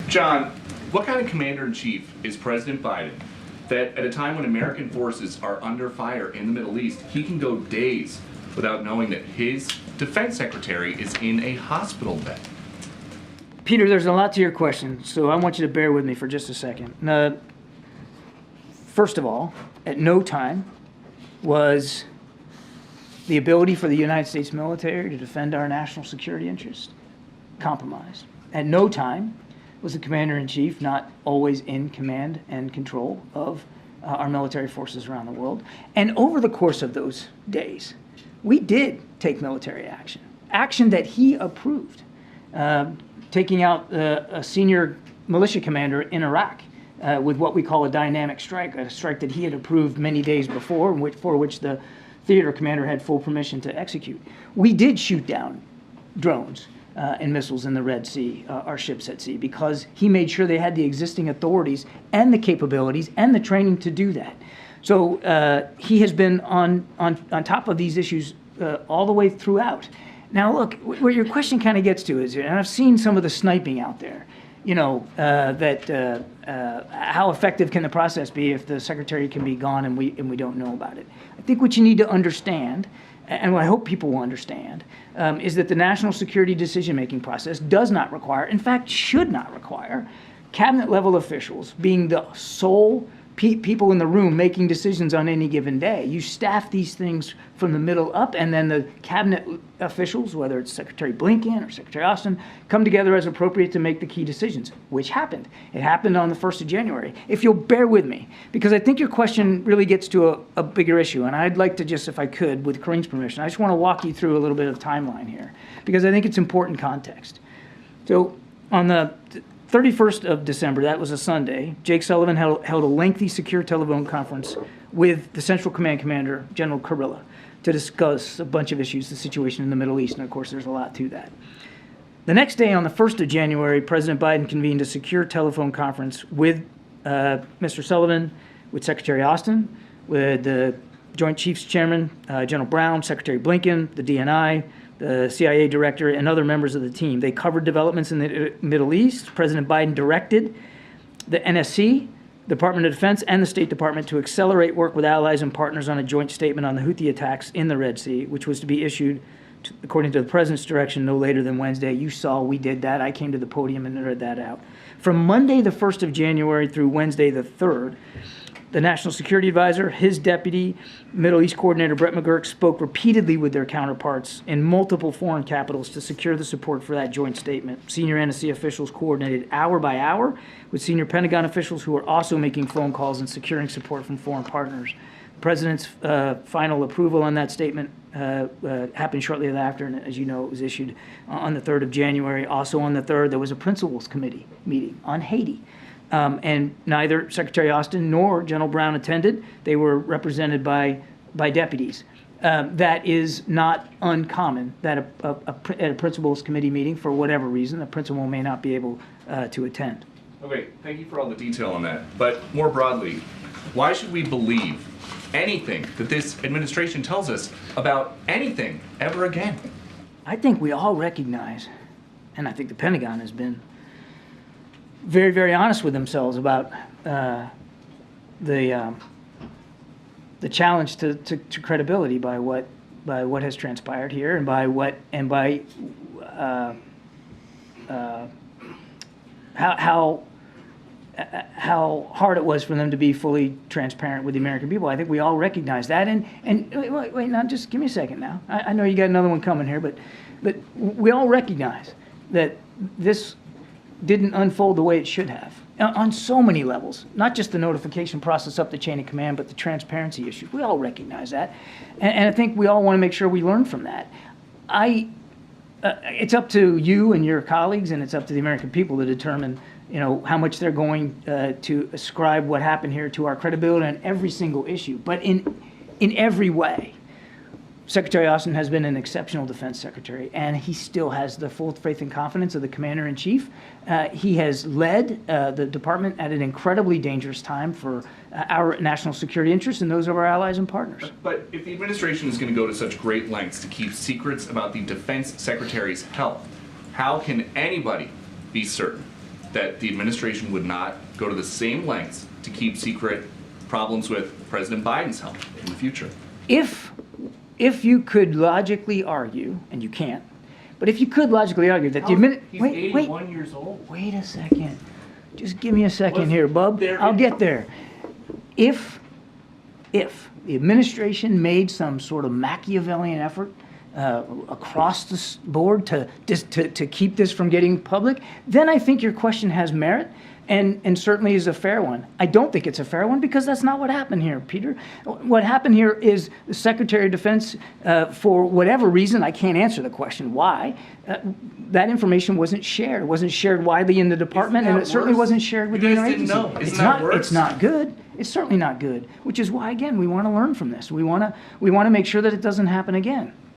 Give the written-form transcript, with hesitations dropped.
John, what kind of commander-in-chief is President Biden that at a time when American forces are under fire in the Middle East, he can go days without knowing that his defense secretary is in a hospital bed? Peter, there's a lot to your question, so I want you to bear with me for just a second. First of all, at no time was the ability for the United States military to defend our national security interests compromised. At no time was the commander-in-chief not always in command and control of our military forces around the world. And over the course of those days, we did take military action that he approved, taking out a senior militia commander in Iraq with what we call a dynamic strike, a strike that he had approved many days before, for which the theater commander had full permission to execute. We did shoot down drones and missiles in the Red Sea, our ships at sea, because he made sure they had the existing authorities and the capabilities and the training to do that. So he has been on top of these issues all the way throughout. Now, look, what your question kind of gets to is, and I've seen some of the sniping out there, you know, how effective can the process be if the secretary can be gone and we don't know about it? I think what you need to understand, and what I hope people will understand, is that the national security decision-making process does not require, in fact, should not require, cabinet-level officials being the sole people in the room making decisions on any given day. You staff these things from the middle up, and then the cabinet officials, whether it's Secretary Blinken or Secretary Austin, come together as appropriate to make the key decisions, which happened. It happened on the 1st of January. If you'll bear with me, because I think your question really gets to a bigger issue, and I'd like to just, if I could, with Kareem's permission, I just want to walk you through a little bit of timeline here, because I think it's important context. So on the 31st of December, that was a Sunday, Jake Sullivan held a lengthy secure telephone conference with the Central Command Commander, General Kurilla, to discuss a bunch of issues, the situation in the Middle East, and of course there's a lot to that. The next day, on the 1st of January, President Biden convened a secure telephone conference with Mr. Sullivan, with Secretary Austin, with the Joint Chiefs Chairman, General Brown, Secretary Blinken, the DNI, the CIA director, and other members of the team. They covered developments in the Middle East. President Biden directed the NSC, Department of Defense, and the State Department to accelerate work with allies and partners on a joint statement on the Houthi attacks in the Red Sea, which was to be issued, according to the President's direction, no later than Wednesday. You saw we did that. I came to the podium and read that out. From Monday, the 1st of January, through Wednesday, the 3rd, the National Security Advisor, his deputy, Middle East Coordinator Brett McGurk, spoke repeatedly with their counterparts in multiple foreign capitals to secure the support for that joint statement. Senior NSC officials coordinated hour by hour with senior Pentagon officials who were also making phone calls and securing support from foreign partners. The President's final approval on that statement happened shortly thereafter, and as you know, it was issued on the 3rd of January. Also on the 3rd, there was a Principals Committee meeting on Haiti. And neither Secretary Austin nor General Brown attended. They were represented by deputies. That is not uncommon, that at a principals committee meeting, for whatever reason, a principal may not be able to attend. Okay, thank you for all the detail on that. But more broadly, why should we believe anything that this administration tells us about anything ever again? I think we all recognize, and I think the Pentagon has been very, very honest with themselves about the challenge to credibility by what has transpired here, and by how hard it was for them to be fully transparent with the American people. I think we all recognize that. And wait, now just give me a second now. I know you got another one coming here, but we all recognize that this didn't unfold the way it should have on so many levels, not just the notification process up the chain of command, but the transparency issues. We all recognize that. And I think we all want to make sure we learn from that. It's up to you and your colleagues, and it's up to the American people to determine, you know, how much they're going to ascribe what happened here to our credibility on every single issue. But in every way, Secretary Austin has been an exceptional defense secretary, and he still has the full faith and confidence of the commander-in-chief. He has led the department at an incredibly dangerous time for our national security interests and those of our allies and partners. But if the administration is going to go to such great lengths to keep secrets about the defense secretary's health, how can anybody be certain that the administration would not go to the same lengths to keep secret problems with President Biden's health in the future. If you could logically argue, and you can't, but if you could logically argue that the He's 81 years old. Wait a second. Just give me a second Was here, bub. there I'll any- get there. If the administration made some sort of Machiavellian effort across the board to keep this from getting public, then I think your question has merit and certainly is a fair one. I don't think it's a fair one because that's not what happened here, Peter. What happened here is the Secretary of Defense, for whatever reason, I can't answer the question why, that information wasn't shared. It wasn't shared widely in the department, and that it certainly worse? wasn't shared with You the guys other didn't agencies. know. Isn't It's that not. worse? It's not good. It's certainly not good. Which is why, again, we want to learn from this. We want to make sure that it doesn't happen again.